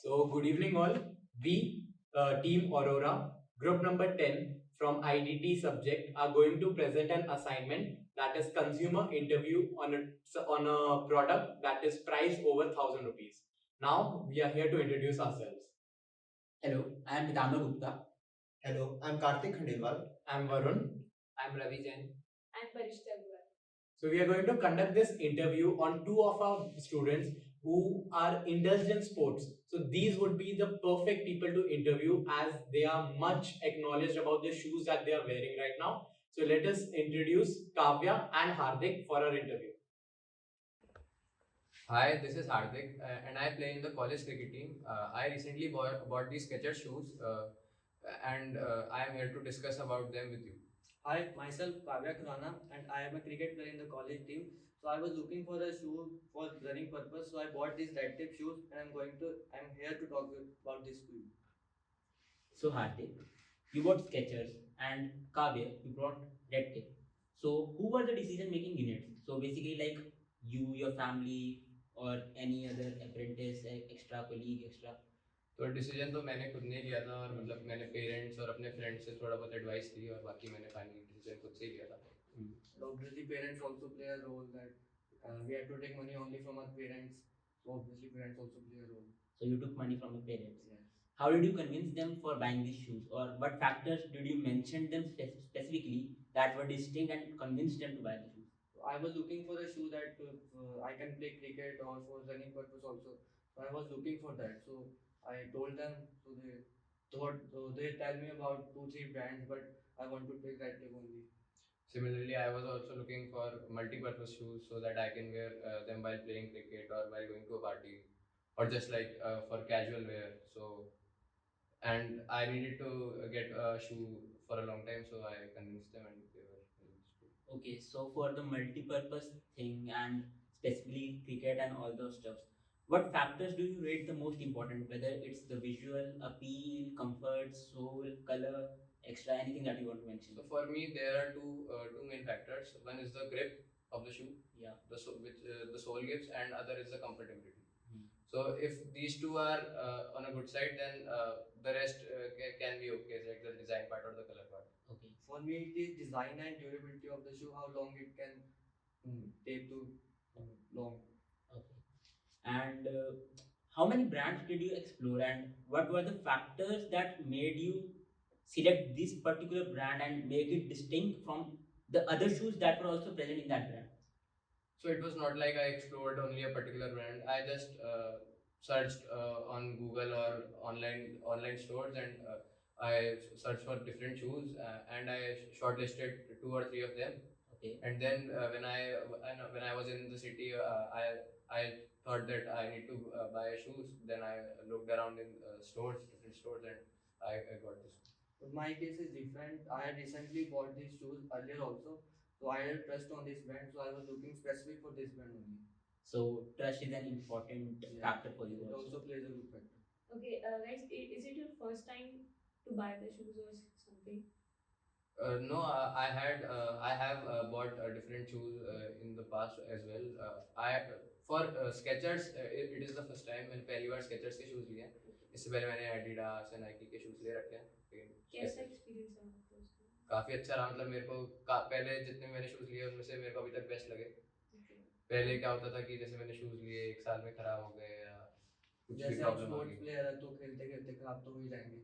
So, good evening, all. We, Team Aurora, group number 10 from IDT subject, are going to present an assignment that is consumer interview on a product that is priced over 1,000 rupees. Now, we are here to introduce ourselves. Hello, I am Pitambar Gupta. Hello, I'm Karthik Khandelwal. I'm Varun. I'm Ravi Jain. I'm Parishta Agarwal. So, we are going to conduct this interview on two of our students who are indulged in sports. So, these would be the perfect people to interview as they are much acknowledged about the shoes that they are wearing right now. So, let us introduce Kavya and Hardik for our interview. Hi, this is Hardik, and I play in the college cricket team. I recently bought these Skechers shoes, and I am here to discuss about them with you. Hi, myself Kavya Khurana, and I am a cricket player in the college team. So I was looking for a shoe for running purpose. So I bought these red tip shoes, and I'm here to talk about this to you. So Hardik, you bought Skechers and Kavya, you brought Red Tape. So who were the decision making units? So basically like you, your family or any other apprentice, extra colleague, extra. तो decision तो मैंने खुद ने लिया था और मतलब मैंने पेरेंट्स और अपने फ्रेंड्स से थोड़ा बहुत एडवाइस ली और बाकी मैंने फाइनली डिसीजन खुद से ही लिया था. Obviously, parents also play a role that we have to take money only from our parents. So obviously, parents also play a role. So you took money from your parents. Yes. How did you convince them for buying these shoes, or what factors did you mention them specifically that were distinct and convinced them to buy the shoes? So I was looking for a shoe that I can play cricket or for running purpose also. So I was looking for that. So I told them. So they tell me about 2-3 brands, but I want to take that tip only. Similarly, I was also looking for multi-purpose shoes so that I can wear them while playing cricket or while going to a party, or just like for casual wear. So, and I needed to get a shoe for a long time, so I convinced them and they were convinced too. Okay, so for the multi-purpose thing and specifically cricket and all those stuffs, what factors do you rate the most important? Whether it's the visual appeal, comfort, sole, color, extra, anything that you want to mention? So for me, there are two main factors. One is the grip of the shoe, Yeah. which the sole gives, and other is the comfortability. Hmm. So if these two are on a good side, then the rest can be okay, like the design part or the color part. Okay. For me, it is design and durability of the shoe, how long it can take to long. Okay. And how many brands did you explore, and what were the factors that made you select this particular brand and make it distinct from the other shoes that were also present in that brand? So it was not like I explored only a particular brand. I just searched on Google or online stores, and I searched for different shoes, and I shortlisted 2 or 3 of them. Okay. And then when I was in the city, I thought that I need to buy shoes. Then I looked around in different stores, and I got this. But my case is different. I had recently bought these shoes earlier also, so I had trust on this brand. So I was looking specific for this brand only. So trust is an important factor for you It also. also plays a good factor. Okay, guys, is it your first time to buy the shoes or something? No, I have bought different shoes in the past as well. I for Skechers it is the first time मैंने पहली बार Skechers के shoes लिए हैं. इससे पहले मैंने Adidas और Nike के shoes ले रखे हैं. कैसा एक्सपीरियंस रहा आपका उसका? काफी अच्छा रहा. मतलब मेरे को पहले जितने मैंने shoes लिए उनमें से मेरे को अभी तक बेस्ट लगे. Okay. पहले क्या होता था कि जैसे मैंने shoes लिए 1 साल में खराब हो गए या कुछ भी जैसे आप प्रॉब्लम आ स्पोर्ट्स गई. प्लेयर है तो खेलते खेलते खराब तो हो ही जाएंगे.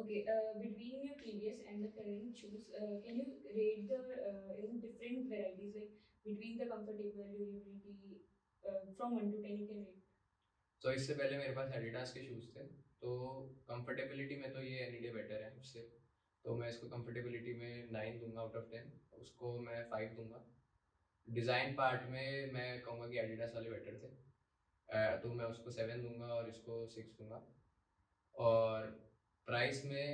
Okay, between your previous and the current shoes, can you rate the in different varieties, like between the comfortable, durability, from 1 to 10 you can rate? तो इससे पहले मेरे पास Adidas के शूज़ थे. तो कंफर्टेबिलिटी में तो ये एनी डे बेटर है उससे. तो मैं इसको कंफर्टेबिलिटी में 9 दूंगा आउट ऑफ 10. उसको मैं 5 दूंगा. डिज़ाइन पार्ट में मैं कहूँगा कि Adidas वाले बेटर थे. तो मैं उसको 7 दूंगा और इसको 6 दूंगा. और प्राइस में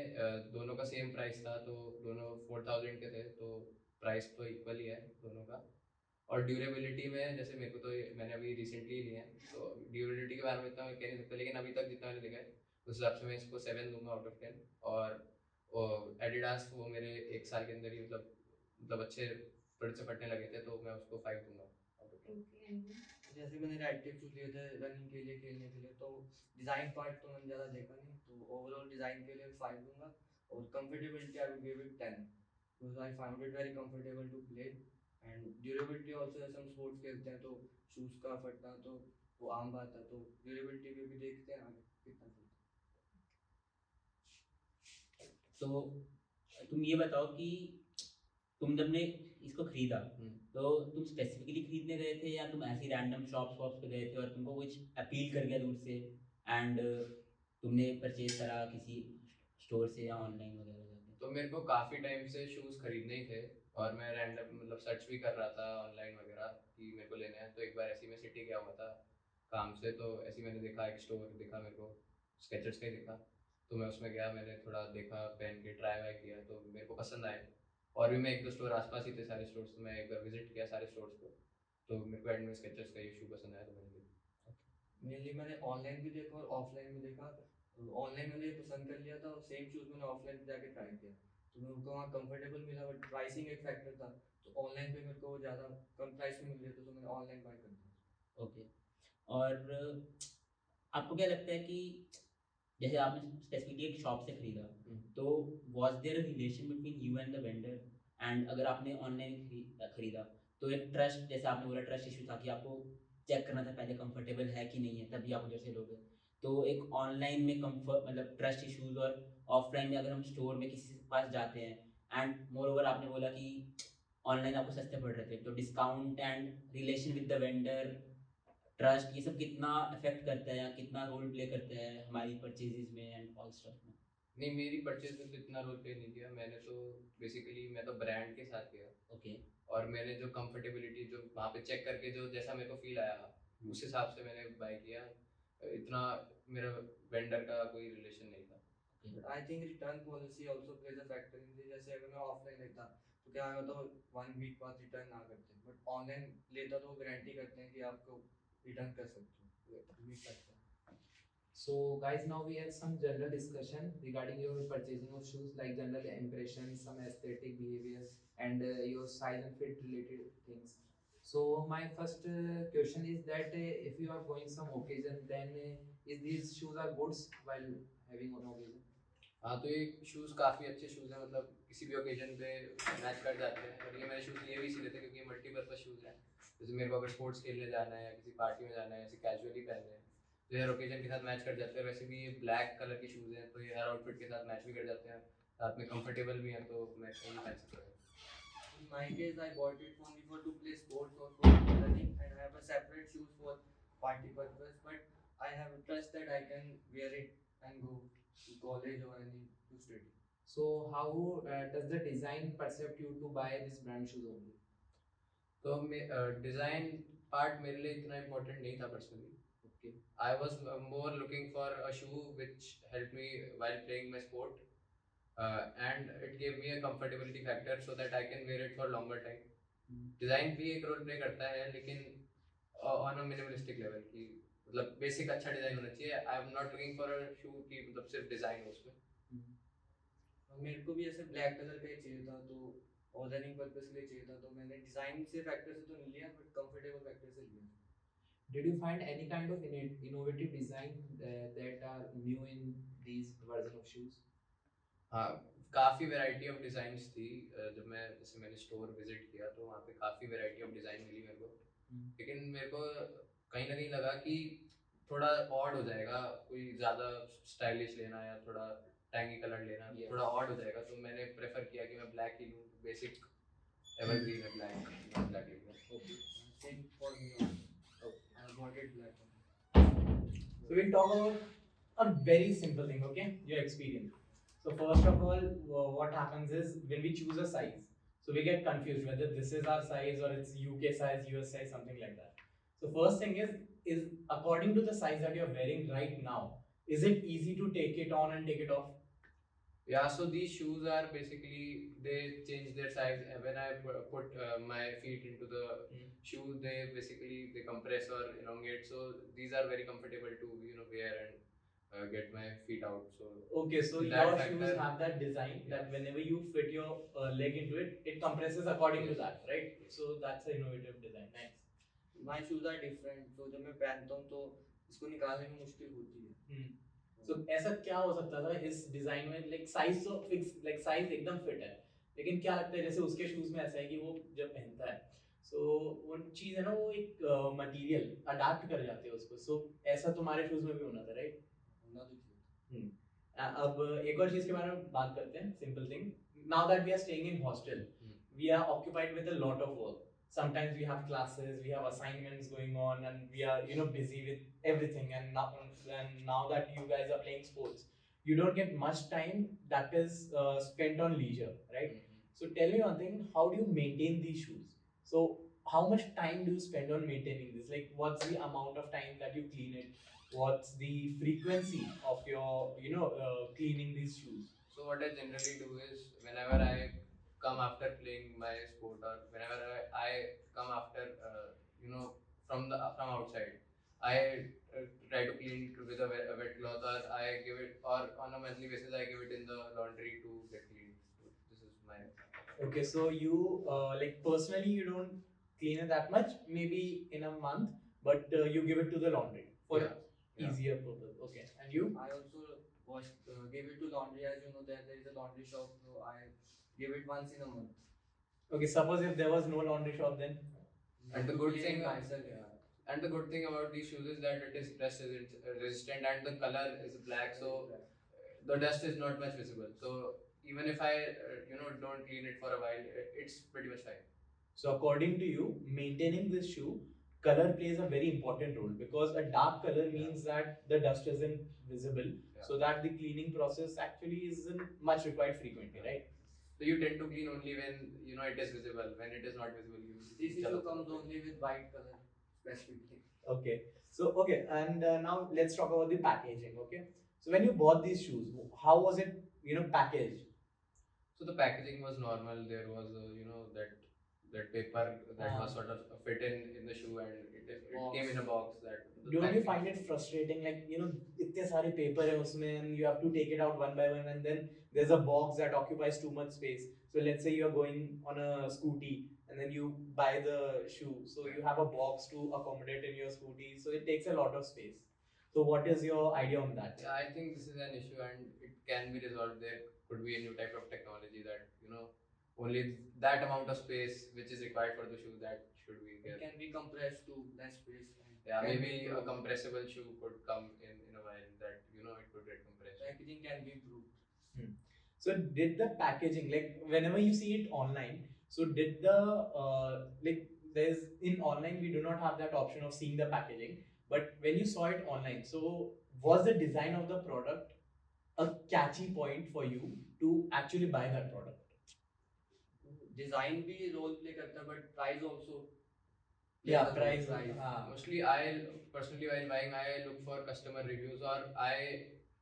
दोनों का सेम प्राइस था, तो दोनों 4000 के थे, तो प्राइस तो इक्वल ही है दोनों का. और ड्यूरेबिलिटी में जैसे मेरे को तो मैंने अभी रिसेंटली लिए हैं, तो ड्यूरेबिलिटी के बारे में इतना मैं कह नहीं सकता, लेकिन अभी तक जितना मैंने लिखा है उस हिसाब से मैं इसको 7 दूंगा आउट ऑफ 10. और एडिडास वो मेरे 1 साल के अंदर ही मतलब अच्छे फिर से फटने लगे थे, तो मैं उसको 5 दूंगा. Okay, and जैसे मैंने रेड शूज लिए थे रनिंग के लिए खेलने के लिए, तो डिज़ाइन पार्ट तो मैंने ज़्यादा देखा नहीं, तो ओवरऑल डिज़ाइन के लिए 5 दूंगा, और comfortability I will give it 10, because I found it very comfortable to play, and durability also, जैसे हम स्पोर्ट्स खेलते हैं तो शूज़ का फटना तो वो आम बात है, तो ड्यूरेबिलिटी पे भी देखते हैं आगे कितना चलता तो तुम ये बताओ कि तुम जब ने इसको खरीदा तो तुम स्पेसिफिकली खरीदने गए थे, या तुम ऐसी रैंडम शॉप्स वॉप्स पे गए थे और तुमको कुछ अपील कर गया दूर से एंड तुमने परचेज करा किसी स्टोर से या ऑनलाइन वगैरह जाके? तो मेरे को काफ़ी टाइम से शूज़ खरीदने ही थे, और मैं रैंडम मतलब सर्च भी कर रहा था ऑनलाइन वगैरह कि मेरे को लेना है। तो एक बार ऐसे ही मैं सिटी गया हुआ था काम से, तो ऐसे ही मैंने देखा एक स्टोर दिखा मेरे को, स्केचर्स का ही दिखा। तो मैं उसमें गया, मैंने थोड़ा देखा, पहन के ट्राई वाई किया, तो मेरे को पसंद आए। और भी मैं एक दो स्टोर आसपास ही थे सारे स्टोर्स, तो मैं एक बार विजिट किया सारे स्टोर्स को, तो मेरे को एंड में स्केचर्स का ये शू पसंद आया, तो मैंने लिया। है। मेनली मैंने ऑनलाइन भी देखा और ऑफलाइन भी देखा, ऑनलाइन मैंने पसंद कर लिया था, और सेम शूज़ मैंने ऑफलाइन जाके ट्राई किया, तो मेरे को वहाँ कंफर्टेबल मिला, बट प्राइसिंग एक फैक्टर था, तो ऑनलाइन पे मेरे को ज़्यादा कम प्राइस में मिल रही थी, तो मैंने ऑनलाइन बाय कर दिया। ओके। और आपको क्या लगता है कि जैसे आपने स्पेसिफिकली एक शॉप से खरीदा, तो was there relation between you and the vendor? And अगर आपने ऑनलाइन खरीदा तो एक ट्रस्ट, जैसे आपने बोला ट्रस्ट इशू था कि आपको चेक करना था पहले कंफर्टेबल है कि नहीं है, तभी आप उधर से लोगे। तो एक ऑनलाइन में कंफर्ट मतलब ट्रस्ट इश्यूज, और ऑफलाइन में अगर हम स्टोर में किसी के पास जाते हैं एंड मोर ओवर आपने बोला कि ऑनलाइन आपको सस्ते पड़ रहे थे, तो discount and relation with the vendor, trust, ये सब कितना अफेक्ट करता है या कितना रोल प्ले करता है हमारी परचेजेस में एंड ऑल स्टफ में? नहीं, मेरी परचेज में तो इतना रोल प्ले नहीं किया मैंने, तो बेसिकली मैं तो ब्रांड के साथ गया, ओके। और मैंने जो कंफर्टेबिलिटी जो वहाँ पे चेक करके जो जैसा मेरे को फील आया उस हिसाब से मैंने बाय किया। इतना मेरा वेंडर का कोई रिलेशन नहीं था। But I think return policy also plays a factor in this. जैसे अगर मैं ऑफलाइन लेता तो क्या होता, 1 वीक बाद रिटर्न ना करते, बट ऑनलाइन लेता तो गारंटी करते हैं कि आपको रिटर्न कर सकते हो, मिल सकता है। So guys, now we have some general discussion regarding your purchasing of shoes, like general impressions, some aesthetic behaviors, and your size and fit related things. So my first question is that if you are going some occasion, then is these shoes are goods while having on occasion? हाँ, तो ये shoes काफ़ी अच्छे shoes हैं, मतलब किसी भी occasion पे मैच कर जाते हैं। और ये मैंने शूज़ लिए भी इसीलिए थे क्योंकि ये मल्टीपर्पज़ शूज़ हैं। जैसे मेरे को अगर स्पोर्ट्स खेलने जाना है या किसी पार्टी में जाना है, ऐसे कैजुअली पहनने हैं, तो हर ओकेजन के साथ मैच कर जाते हैं। वैसे भी ये ब्लैक कलर के शूज़ हैं, तो ये हर आउटफिट के साथ मैच भी कर जाते हैं, साथ में कंफर्टेबल भी हैं, तो मैं यही पहन सकता हूँ। In my case, I bought it only for to play sports or for running, and I have a separate shoes for party purpose. But I have a trust that I can wear it and go to college or any to study. So how does the design percept you to buy this brand shoes only? तो design part मेरे लिए इतना important नहीं था personally. Okay. I was more looking for a shoe which helped me while playing my sport, and it gave me a comfortability factor so that I can wear it for longer time. Design भी एक role play करता है, लेकिन on a minimalistic level की, मतलब basic अच्छा design होना चाहिए। I am not looking for a shoe की मतलब सिर्फ डिज़ाइन हो उसमें। और मेरे को भी ऐसे ब्लैक कलर का ही चाहिए था, तो और रनिंग पर्पस के लिए चाहिए था, तो मैंने डिज़ाइन से फैक्टर से तो नहीं लिया, बट कंफर्टेबल फैक्टर से लिया। Did you find any kind of innovative design that are new in these version of shoes? हाँ, काफ़ी वैरायटी ऑफ डिज़ाइंस थी। जब मैं जैसे मैंने स्टोर विजिट किया तो वहाँ पे काफ़ी वैरायटी ऑफ डिज़ाइन मिली मेरे को, लेकिन मेरे को कहीं ना कहीं लगा कि थोड़ा ऑड हो जाएगा, कोई ज़्यादा स्टाइलिश लेना या थोड़ा टैंगी कलर लेना Yeah. थोड़ा ऑड हो जाएगा, तो मैंने प्रेफर किया कि मैं ब्लैक ही लूँ। बेसिक एवरग्रीन है ब्लैक, ब्लैक ही लूँ। Okay. Same for me also. I bought it black one. So we'll talk about a very simple thing, okay? Your experience. So first of all, what happens is when we choose a size, so we get confused whether this is our size or it's UK size, US size, something like that. So first thing is according to the size that you're wearing right now, is it easy to take it on and take it off? Yeah, so these shoes are basically, they change their size. When I put my feet into the shoe, they basically they compress or elongate. So these are very comfortable to wear and get my feet out. So Okay, so That your factor- shoes have that design that whenever you fit your leg into it, it compresses according to Yes. that, right? So that's an innovative design. Nice. my shoes are different, so जब मैं पहनता हूँ तो इसको निकालने में मुश्किल होती है. So ऐसा क्या हो सकता था इस डिजाइन में, लाइक साइज तो फिक्स, लाइक साइज एकदम फिट है, लेकिन क्या लगता है जैसे उसके शूज में ऐसा है कि वो जब पहनता है सो वो चीज है ना, वो एक मटेरियल अडाप्ट कर जाते हैं उसको, सो ऐसा तुम्हारे शूज में भी होना था, राइट? होना तो चाहिए. अब एक और चीज के बारे में बात करते हैं, simple thing. Now that we are staying in hostel, we are occupied with a lot of work. Sometimes we have classes, we have assignments going on, and we are busy with everything. And now that you guys are playing sports, you don't get much time that is spent on leisure, right? So tell me one thing: how do you maintain these shoes? So how much time do you spend on maintaining this? Like, what's the amount of time that you clean it? What's the frequency of your cleaning these shoes? So what I generally do is whenever I come after playing my sport, or whenever I come after from outside, I try to clean it with a wet cloth, or I give it, or on a monthly basis I give it in the laundry to get cleaned. So this is my. Okay, so you like personally you don't clean it that much, maybe in a month, but you give it to the laundry for Yeah. easier purpose. Okay, and you? I also give it to laundry, as you know that there is a laundry shop, so I give it once in a month. Okay, suppose if there was no laundry shop, then And the good Clean thing- myself, yeah. And the good thing about these shoes is that it is dust resistant, and the color is black, so the dust is not much visible. So even if I don't clean it for a while, it's pretty much fine. so according to you, maintaining this shoe, color plays a very important role, because a dark color means that the dust isn't visible, so that the cleaning process actually isn't much required frequently, right? So you tend to clean only when it is visible. When it is not visible, you. This issue comes only with white color, specifically. Okay, so and now let's talk about the packaging. Okay, so when you bought these shoes, how was it packaged? So the packaging was normal. There was that paper that was sort of fit in the shoe, and it came in a box. That the Don't you packaging- find it frustrating, like इतने सारे paper है उसमें, and you have to take it out one by one, and then there's a box that occupies too much space. So let's say you are going on a scooty, and then you buy the shoe, so you have a box to accommodate in your scooty, so it takes a lot of space. So what is your idea on that? Yeah, I think this is an issue, and it can be resolved. There could be a new type of technology that only that amount of space which is required for the shoe, that should be It there. can be compressed to less space. And Yeah, can maybe be a improved. compressible shoe could come in a while, that it could get compressed. Packaging can be improved. So did the packaging, like whenever you see it online, so did the like there's in online we do not have that option of seeing the packaging, but when you saw it online, so was the design of the product a catchy point for you to actually buy that product? Design भी role play करता है, but price also. plays Yeah, a role. price. Mostly, personally while buying, I look for customer reviews, or I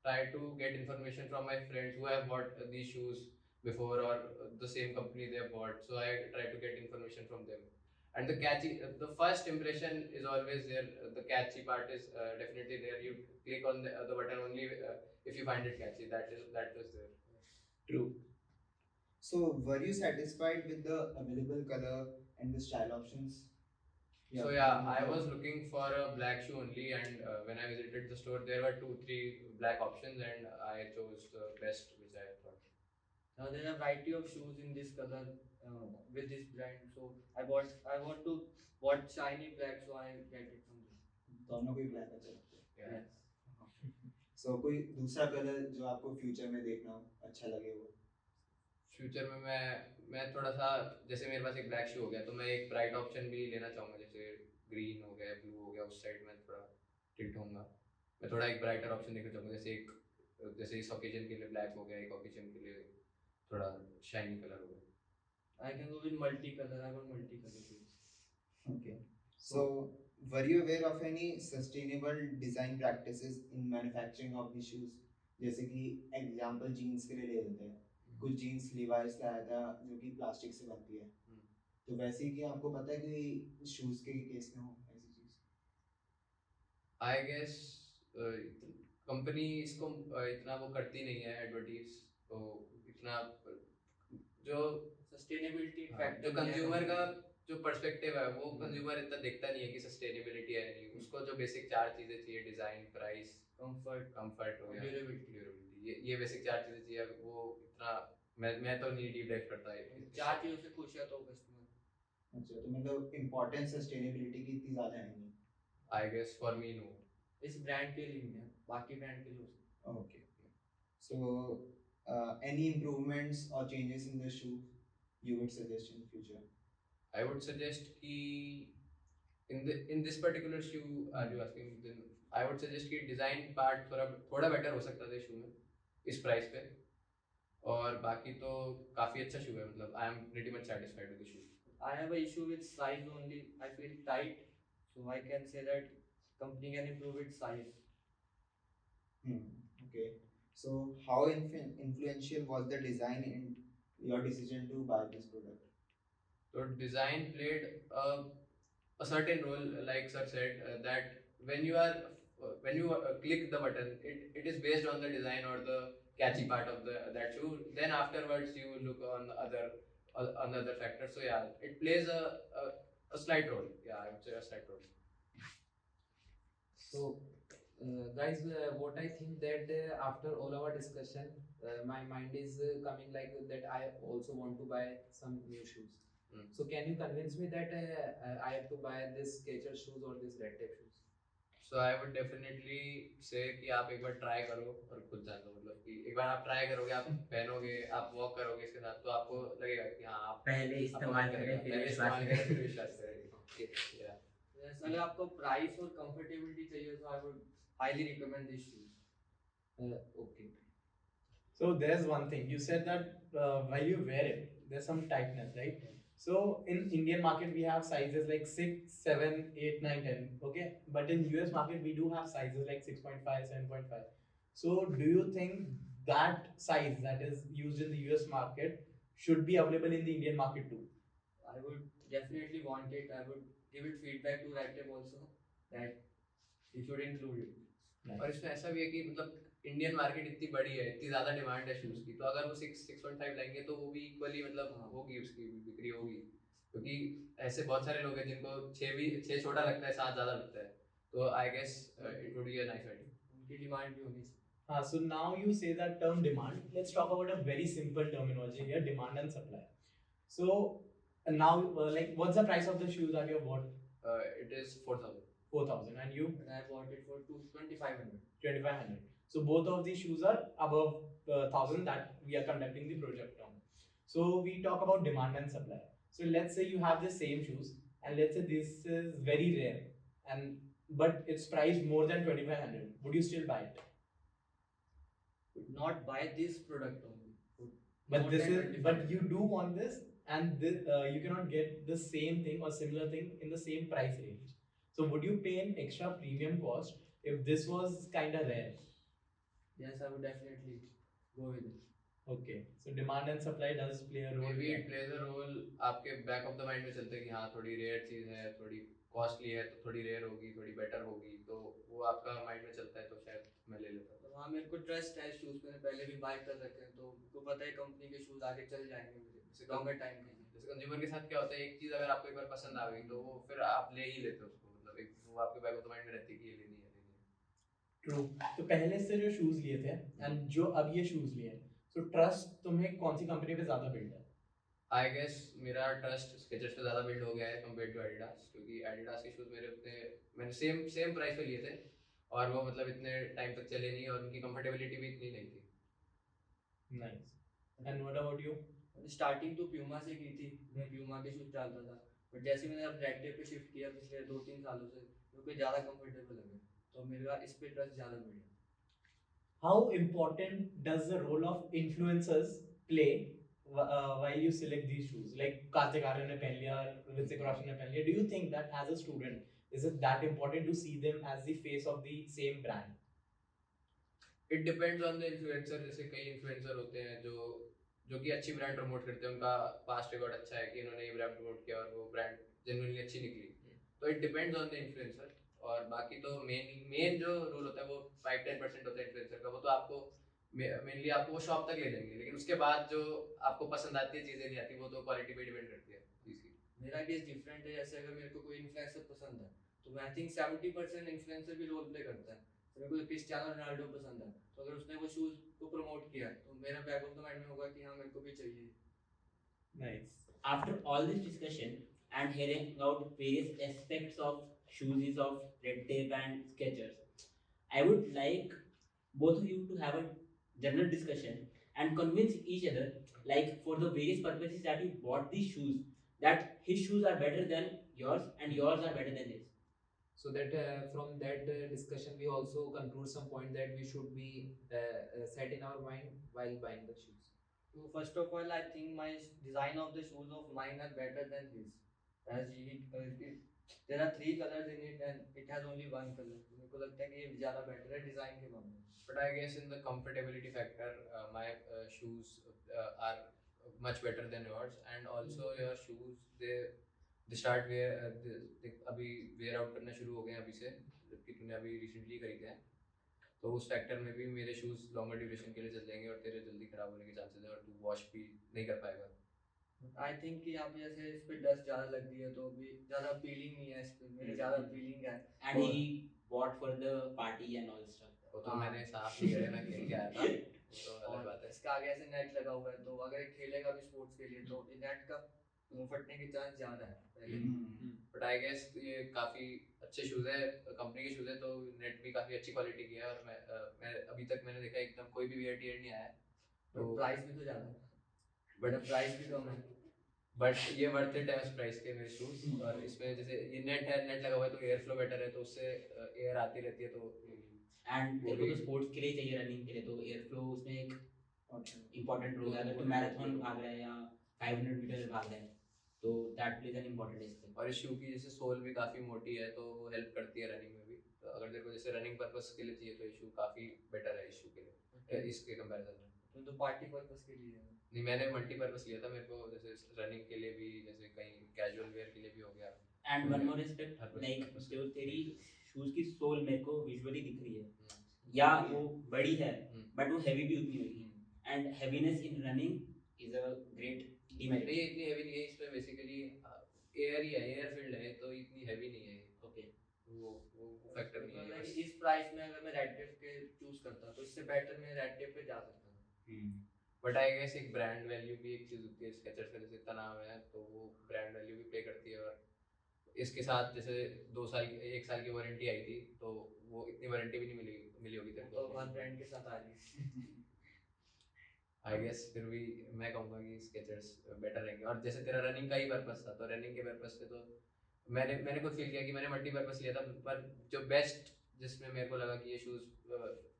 try to get information from my friends who have bought these shoes before, or the same company they have bought. So I try to get information from them. And the first impression is always there. The catchy part is definitely there. You click on the button only if you find it catchy. That is there. True. So, were you satisfied with the available color and the style options? So yeah, I was looking for a black shoe only, and when I visited the store, there were 2-3 black options, and I chose the best which I thought. Now there are variety of shoes in this color with this brand. So I want to want shiny black, so I get it from them. दोनों को ही black अच्छा लगता है. Yeah. So, कोई दूसरा colour जो आपको future में देखना अच्छा लगे वो? फ्यूचर में मैं थोड़ा सा, जैसे मेरे पास एक ब्लैक शू हो गया, तो मैं एक ब्राइट ऑप्शन भी लेना चाहूँगा, जैसे ग्रीन हो गया, ब्लू हो गया, उस साइड में थोड़ा टिल्ट होऊंगा. मैं थोड़ा एक ब्राइटर ऑप्शन देखना चाहूँगा, जैसे इस ओकेजन के लिए ब्लैक हो गया, एक ओकेजन के लिए थोड़ा शाइनी कलर हो गया. I can go with multicolor. I want multicolor shoes. Okay. So, were you aware of any sustainable design practices in manufacturing of these shoes? जैसे कि एग्जाम्पल जीन्स के लिए ले लेते हैं, कुछ जीन्स लीवाइस लाया था जो कि प्लास्टिक से बनती है, तो वैसे ही कि आपको पता है कि शूज के केस में हो ऐसी चीज? आई गेस कंपनी इसको इतना वो करती नहीं है एडवर्टीज, तो इतना जो Sustainability जो factor. कंज्यूमर का जो पर्सपेक्टिव है वो हम्म। कंज्यूमर इतना देखता नहीं है कि सस्टेनेबिलिटी है नहीं, उसको जो बेसिक 4 चीजें चाहिए, डिजाइन, प्राइस, कंफर्ट हो गया, ड्यूरेबिलिटी, ये बेसिक 4 चीजें चाहिए, वो इतना मैं तो नहीं डीप डाइव करता है। 4 चीजों से खुश है तो कस्टमर। अच्छा, तो मतलब इम्पोर्टेंस सस्टेनेबिलिटी की इतनी ज़्यादा है नहीं। I guess for me no. इस ब्रांड के लिए नहीं है, बाकी ब्रांड के लिए हो सकता है। Okay. So, any improvements or changes in the shoe you would suggest in future? I would suggest कि in this particular shoe are you asking, then I would suggest कि design part थोड़ा better हो सकता था shoe में इस price पे, और बाकी तो काफी अच्छा shoe है, मतलब I am pretty much satisfied with the shoe. I have an issue with size only. I feel tight, so I can say that company can improve its size. Okay. So, how influential was the design in your decision to buy this product? So design played a certain role, like sir said, that when you click the button, it is based on the design or the catchy part of that shoe. Then afterwards you look on other factors. So yeah, it plays a slight role. Yeah, I would say a slight role. So, guys, what I think that after all our discussion, my mind is coming like that I also want to buy some new shoes. Hmm. So, can you convince me that I have to buy this Skechers shoes or this Red Tape shoes? So I would definitely say कि आप एक बार try करो और खुद जान लो, मतलब कि एक बार आप ट्राई करोगे, आप पहनोगे, आप वॉक करोगे इसके साथ, तो आपको लगेगा कि हाँ आप पहले इस्तेमाल करें फिर पहले विश्वास इस्तेमाल करें फिर करें। विश्वास करेंगे। Yeah. Yes, अगर आपको प्राइस और कंफर्टेबिलिटी चाहिए तो I would highly recommend this shoes. Okay. So there's one thing you said that while you wear it, there's some tightness, right? So in Indian market we have sizes like 6, 7, 8, 9, 10. Okay, but in US market we do have sizes like 6.5, 7.5. So do you think that size that is used in the US market should be available in the Indian market too? I would definitely want it. I would give it feedback to Raptep also that he should include it. और इसमें ऐसा भी है कि मतलब Indian market इतनी बड़ी है, इतनी ज़्यादा डिमांड है शूज़ की, तो अगर वो 6.5 लेंगे तो वो भी इक्वली मतलब होगी, उसकी बिक्री होगी, क्योंकि ऐसे बहुत सारे लोग हैं जिनको 6 छोटा लगता है, 7 ज़्यादा लगता है, तो I guess it would be a nice idea. उनकी डिमांड भी होनी चाहिए। So now you say that term demand. Let's talk about a very simple terminology here: demand and supply. So now, like, what's the price of the shoes that you have bought? It is 4,000. 4,000, and you And I bought it for 2,500. 2,500. So both of these shoes are above 1,000 that we are conducting the project on. So we talk about demand and supply. So let's say you have the same shoes, and let's say this is very rare, but it's priced more than 2,500. Would you still buy it? Would not buy this product only. Would But more this than is, 25. but you do want this, and this, you cannot get the same thing or similar thing in the same price range. So would you pay an extra premium cost if this was kind of rare? Yes, I would definitely go with it. Okay, so demand and supply does play a role. Maybe here. it plays a role, आपके back of the mind में चलता है कि हाँ थोड़ी rare चीज़ है, थोड़ी costly है, तो थोड़ी रेयर होगी, थोड़ी बेटर होगी, तो वो आपका माइंड में चलता है, तो शायद मैं ले लेता हूँ। तो हाँ, मेरे को ट्रस्ट है शूज मैंने पहले भी बाय कर रखे हैं, तो मेरे को पता है कंपनी के शूज आगे चल जाएंगे मुझे जैसे लॉन्गर टाइम के लिए। जैसे कंज्यूमर के साथ क्या होता है, एक चीज़ अगर आपको एक बार पसंद आ गई तो वो फिर आप ले ही लेते हो उसको, मतलब एक वो आपके बैक ऑफ द माइंड में रहती है कि ये लेनी है। True. तो पहले से जो शूज लिए थे एंड जो अब ये शूज लिए हैं, तो ट्रस्ट तुम्हें कौन सी कंपनी पे ज्यादा बिल्ड है? आई गेस मेरा ट्रस्ट स्केचर्स पे ज़्यादा बिल्ड हो गया है कंपेयर टू एडिडास, क्योंकि एडिडास के शूज़ मैंने सेम प्राइस पे लिए थे और वो मतलब इतने टाइम तक चले नहीं और उनकी कंफर्टेबिलिटी भी इतनी नहीं थी। Nice. And what about you? मैंने स्टार्टिंग तो प्यूमा से की थी, मैं प्यूमा के शूज डालता था, बट जैसे मैंने अब रेड टेप पे शिफ्ट किया पिछले 2-3 सालों से, मेरे को ज़्यादा कंफर्टेबल लगे, तो मेरा इस पे ट्रस्ट ज़्यादा बढ़ गया। How important does the role of influencers play while you select these shoes? Like Kartik Aaryan ने पहन लिया, Hrithik Roshan ने पहन लिया. Do you think that as a student, is it that important to see them as the face of the same brand? It depends on the influencer. जैसे कई influencer होते हैं जो कि अच्छी ब्रांड प्रमोट करते हैं, उनका पास्ट रिकॉर्ड अच्छा है कि इन्होंने ये ब्रांड प्रमोट किया और वो ब्रांड जेन्युइनली अच्छी निकली, तो it depends on the influencer. और बाकी तो मेन जो रोल होता है वो 5-10% होता है इन्फ्लुएंसर का, वो तो आपको मेनली आपको वो शॉप तक ले जाएंगे, लेकिन उसके बाद जो आपको पसंद आती है चीज़ें नहीं आती, वो तो क्वालिटी पे डिपेंड करती है चीज़ की। मेरा केस डिफरेंट है, जैसे अगर मेरे को कोई इन्फ्लुएंसर पसंद है तो आई थिंक 70% इन्फ्लुएंसर भी रोल प्ले करता है। तो मेरे को क्रिस्टियानो रोनाल्डो पसंद है, तो अगर उसने वो शूज़ को प्रमोट किया तो मेरा बैक ऑफ द माइंड में होगा कि हाँ मेरे को भी चाहिए। Nice. After all this discussion and hearing out various aspects of shoes of Red Tape and Skechers, I would like both of you to have a general discussion and convince each other, like for the various purposes that you bought these shoes, that his shoes are better than yours and yours are better than his. So that from that discussion we also conclude some point that we should be set in our mind while buying the shoes. So first of all, I think my design of the shoes of mine are better than his. As there are 3 colors in it and it has only one color. तो मेरे को लगता है कि ये ज़्यादा better है design के मामले में. But I guess in the comfortability factor, my shoes are much better than yours, and also your shoes they start wear they अभी wear out करना शुरू हो गए हैं अभी से, जबकि तूने अभी recently खरीदे हैं, तो उस फैक्टर में भी मेरे शूज़ लॉन्गर ड्यूरेशन के लिए चल जाएंगे और तेरे जल्दी खराब होने के चांसेस हैं और तू वॉश भी नहीं कर पाएगा। I think कि यहाँ पे जैसे इस पे डस्ट ज़्यादा लगती है तो भी ज़्यादा अपीलिंग नहीं है इस पे, मेरे ज़्यादा अपीलिंग है। And he bought for the party and all stuff. वो तो मैंने साफ नहीं करे, मैं खेल के आया था, तो अलग और बात है। इसका आगे ऐसे नेट लगा हुआ है तो अगर ये खेलेगा भी स्पोर्ट्स के लिए तो नेट का फटने के चांस ज़्यादा है पहले। बट आई गेस ये काफ़ी अच्छे शूज़ है, कंपनी के शूज़ है, तो नेट भी काफ़ी अच्छी क्वालिटी की है और मैं अभी तक मैंने देखा एकदम कोई भी वियर टियर नहीं आया है। तो प्राइस भी तो ज़्यादा है, बट प्राइस भी कम है। बट ये वर्थ इट है उस प्राइस के मेरे शूज़। और इसमें जैसे ये नेट है, नेट लगा हुआ है तो एयर फ्लो बेटर है, तो उससे एयर आती रहती है, तो एंड तेरे को तो स्पोर्ट्स के लिए चाहिए, रनिंग के लिए, तो एयर फ्लो उसमें एक इम्पोर्टेंट रोल है। अगर तू मैराथन भाग रहा है या 500 मीटर भाग रहा है तो that plays an important aspect. और इस शू की जैसे सोल भी काफ़ी मोटी है तो वो हेल्प करती है रनिंग में भी। तो अगर तेरे को जैसे रनिंग पर्पस के लिए चाहिए तो ये शू काफ़ी बेटर है इस शू के लिए, इसके कंपैरिजन में। तो पार्टी पर्पस के लिए है। नहीं, मैंने मल्टीपर्पस लिया था, मेरे को जैसे रनिंग के लिए भी, जैसे कहीं कैजुअल वेयर के लिए भी हो गया। And one more aspect, like जो तेरी शूज की सोल मेरे को विजुअली दिख रही है, या वो बड़ी है बट वो हैवी भी उतनी होगी, and heaviness in running is a great demerit. नहीं, इतनी हैवी नहीं है, इसमें बेसिकली एयर ही है, एयर फील्ड है, तो इतनी हैवी नहीं है। ओके, वो फैक्टर नहीं है बस। इस प्राइस में अगर मैं रेड टेप के चूज करता तो इससे बेटर मैं रेड टेप पे जा सकता हूँ। बट आई गेस एक ब्रांड वैल्यू भी एक चीज़ होती है, स्केचर्स का जैसे इतना नाम है तो वो ब्रांड वैल्यू भी प्ले करती है। और इसके साथ जैसे 2 साल 1 साल की वारंटी आई थी, तो वो इतनी वारंटी भी नहीं मिली होगी तेरे तो को। हर ब्रांड के साथ आ रही आई गेस फिर भी मैं कहूँगा कि स्केचर्स बेटर रहेंगे। और जैसे तेरा रनिंग का ही पर्पस था, तो रनिंग के पर्पस पे तो मैंने खुद फील किया कि मैंने मल्टीपर्पस लिया था, पर जो बेस्ट जिसमें मेरे को लगा कि ये शूज़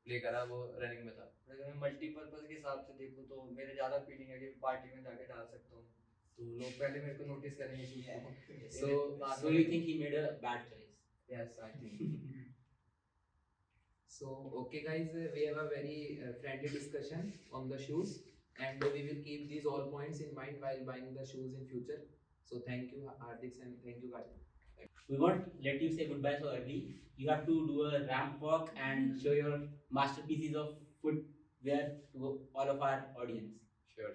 प्ले करा वो रनिंग में था। अगर मैं मल्टीपर्पस के हिसाब से देखूँ तो मेरे ज़्यादा फीलिंग है कि पार्टी में जाके डाल सकता हूँ, तो लोग पहले मेरे को नोटिस करेंगे शूज़ को। so you think he made a bad choice? Yes, I think. So okay guys, we have a very friendly discussion on the shoes, and we will keep these all points in mind while buying the shoes in future. So thank you Hardik and thank you Karthik. We won't let you say goodbye so early. You have to do a ramp walk and show your masterpieces of footwear to all of our audience. Sure.